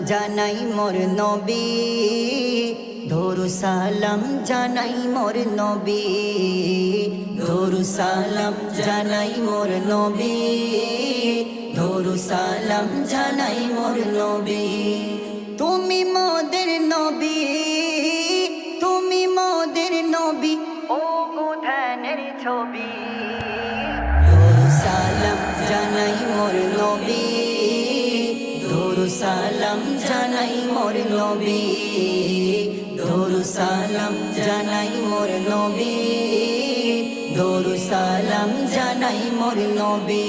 জানাই মোর নবী, দরু সালাম জানাই মোর নবী, দরু সালাম জানাই মোর নবী, দরু সালাম জানাই মোর নবী। তুমি মোদের নবী, তুমি মোদের নবী, ও ধ্যানের ছবি। দরু সালাম জানাই মোর নবী, দরু সালাম জানাই মোর নবী, দরু সালাম জানাই মোর নবী, দরু সালাম জানাই মোর নবী।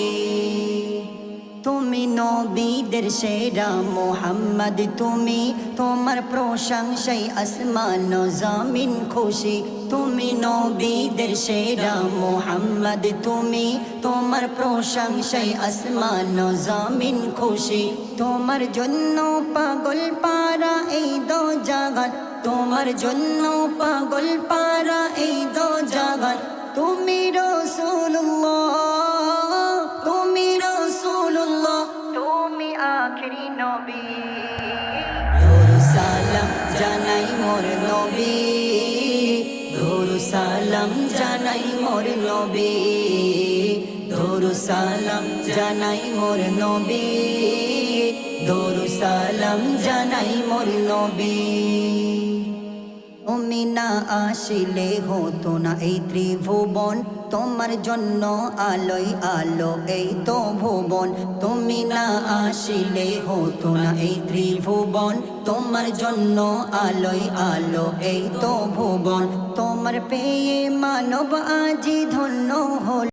তুমি নবীদের সেরা মুহাম্মদ তুমি, তোমার প্রশংসায় আসমান ও জমিন খুশি। তুমি নবীদের সেরা মুহাম্মদ তুমি, তোমার প্রশংসায় আসমান ও জমিন খুশি। তোমার জন্য পাগল পারা এই দো জাগান, তোমার জন্য পাগল পারা এই দো জাগান। তুমি রাসূলুল্লাহ, তুমি রাসূলুল্লাহ, তুমি আখেরি নবী। দরু সালাম জানাই মোর নবী, দরু সালাম জানাই মোর নবী, দরু সালাম জানাই মোর নবী, দরু সালাম জানাই মোর নবী। তুমি না আসিলে হতো না এই ত্রিভুবন, তোমার জন্য আলোয় আলো এই তো ভুবন। তুমি না আসিলে হতো না এই ত্রিভুবন, তোমার জন্য আলোয় আলো এই তো ভুবন। তোমার পেয়ে মানব আজি ধন্য হল।